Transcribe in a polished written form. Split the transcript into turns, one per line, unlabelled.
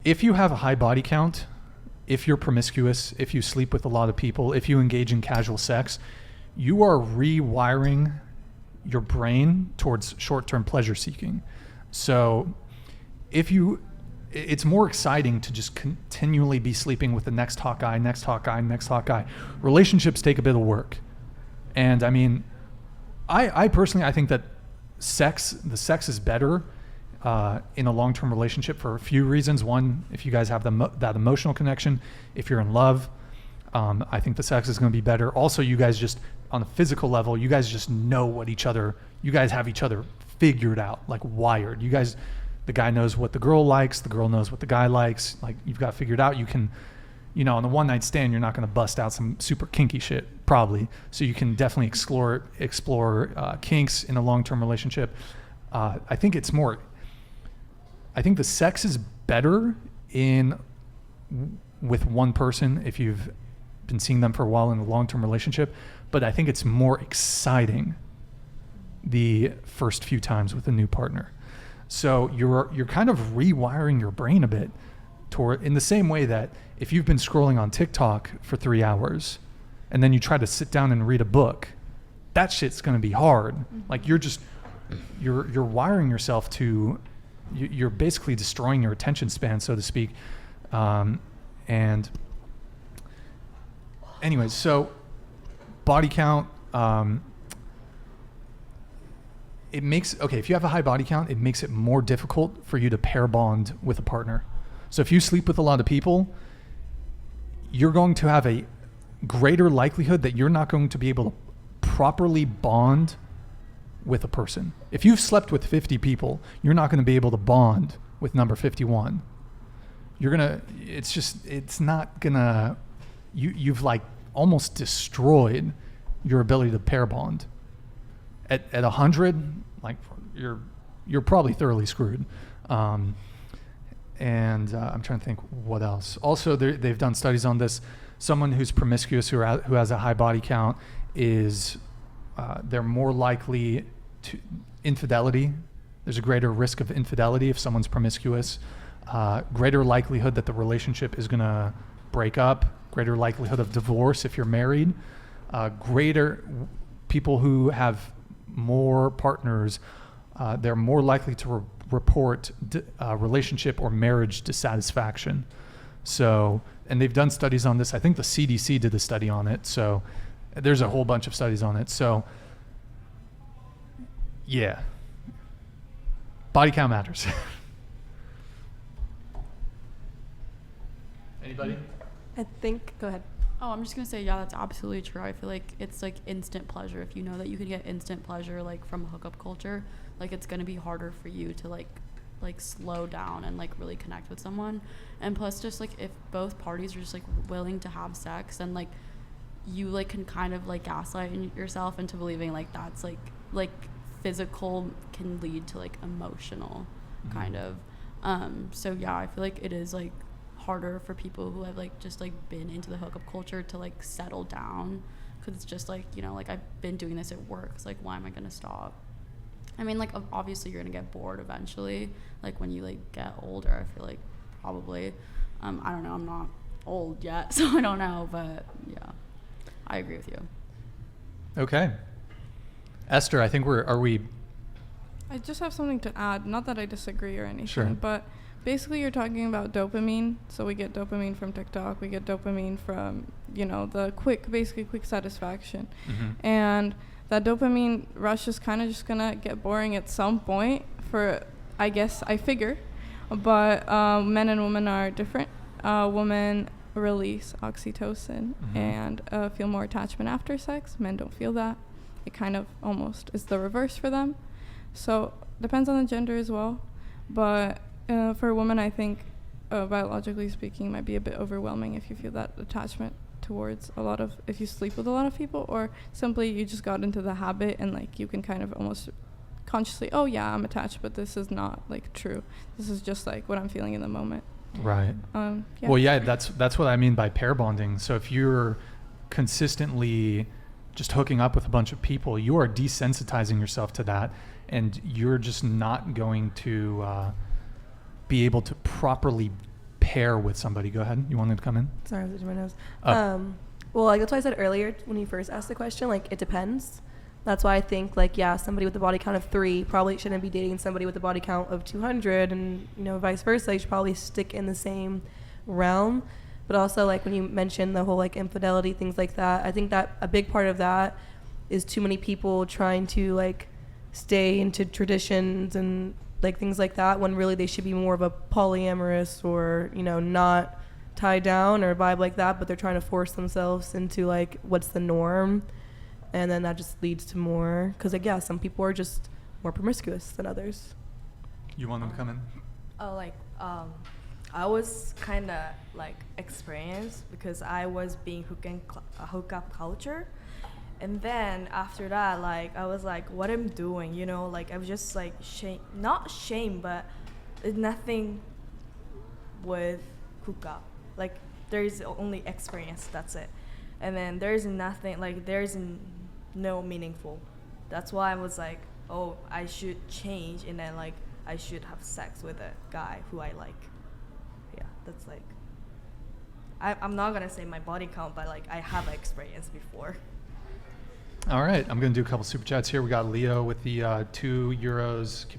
If you have a high body count, if you're promiscuous, if you sleep with a lot of people, if you engage in casual sex, you are rewiring your brain towards short-term pleasure seeking. So it's more exciting to just continually be sleeping with the next hot guy, next hot guy, next hot guy. Relationships take a bit of work. And I mean, I personally, I think that the sex is better in a long-term relationship for a few reasons. One, if you guys have that emotional connection, if you're in love, I think the sex is going to be better. Also, you guys just, on a physical level, you guys just know you guys have each other figured out, like wired. You guys, the guy knows what the girl likes, the girl knows what the guy likes. Like, you've got figured out. You can, on the one night stand, you're not going to bust out some super kinky shit, probably. So you can definitely explore kinks in a long-term relationship. I think the sex is better with one person if you've been seeing them for a while in a long-term relationship, but I think it's more exciting the first few times with a new partner. So you're kind of rewiring your brain a bit in the same way that if you've been scrolling on TikTok for 3 hours and then you try to sit down and read a book, that shit's going to be hard. Mm-hmm. Like you're wiring yourself to, you're basically destroying your attention span, so to speak. And anyways, so body count, if you have a high body count, it makes it more difficult for you to pair bond with a partner. So if you sleep with a lot of people, you're going to have a greater likelihood that you're not going to be able to properly bond with a person. If you've slept with 50 people, you're not going to be able to bond with number 51. You've like almost destroyed your ability to pair bond. At 100, like you're probably thoroughly screwed. And I'm trying to think what else. Also, they've done studies on this. Someone who's promiscuous who has a high body count is they're more likely to infidelity. There's a greater risk of infidelity if someone's promiscuous. Greater likelihood that the relationship is going to break up. Greater likelihood of divorce if you're married. Greater people who have more partners, they're more likely to report relationship or marriage dissatisfaction. So, and they've done studies on this. I think the CDC did a study on it. So there's a whole bunch of studies on it. So yeah, body count matters. Anybody?
Go ahead.
Oh, I'm just going to say, yeah, that's absolutely true. I feel like it's like instant pleasure. If you know that you can get instant pleasure like from hookup culture, like it's going to be harder for you to like slow down and like really connect with someone. And plus just like if both parties are just like willing to have sex, and like you like can kind of like gaslight yourself into believing like that's like physical can lead to like emotional kind of. So yeah, I feel like it is like harder for people who have like just like been into the hookup culture to like settle down, because it's just like, like I've been doing this at work, it's like, why am I gonna stop? I mean, like obviously you're gonna get bored eventually, like when you like get older. I feel like probably I don't know, I'm not old yet, so I don't know, but yeah, I agree with you.
Okay, Esther, I think
I just have something to add, not that I disagree or anything.
Sure.
But basically, you're talking about dopamine. So we get dopamine from TikTok. We get dopamine from, the quick satisfaction. Mm-hmm. And that dopamine rush is kind of just going to get boring at some point I figure. But men and women are different. Women release oxytocin and feel more attachment after sex. Men don't feel that. It kind of almost is the reverse for them. So depends on the gender as well. But for a woman, I think, biologically speaking, might be a bit overwhelming if you feel that attachment towards if you sleep with a lot of people, or simply you just got into the habit and like you can kind of almost consciously, oh yeah, I'm attached, but this is not like true. This is just like what I'm feeling in the moment.
Right.
Yeah.
Well, yeah, that's what I mean by pair bonding. So if you're consistently just hooking up with a bunch of people, you are desensitizing yourself to that, and you're just not going to be able to properly pair with somebody. Go ahead. You wanted to come in?
Sorry, I was itching my nose.
Oh.
Well, like that's why I said earlier when you first asked the question, like it depends. That's why I think like yeah, somebody with a body count of 3 probably shouldn't be dating somebody with a body count of 200, and you know vice versa. You should probably stick in the same realm. But also like when you mentioned the whole like infidelity, things like that, I think that a big part of that is too many people trying to like stay into traditions and like things like that when really they should be more of a polyamorous or you know not tied down or vibe like that, but they're trying to force themselves into like what's the norm, and then that just leads to more because like yeah, some people are just more promiscuous than others.
You want them to come in?
Oh, like I was kind of like experienced because I was being hookup culture, and then after that, like I was like, what I'm doing, you know, like I was just like not shame, but it's nothing with hookup. Like there's only experience, that's it, and then there's nothing like no meaningful. That's why I was like, oh, I should change, and then like I should have sex with a guy who I like. Yeah, that's like I'm not gonna say my body count, but like I have experience before.
All right, I'm going to do a couple super chats here. We got Leo with the €2. Keep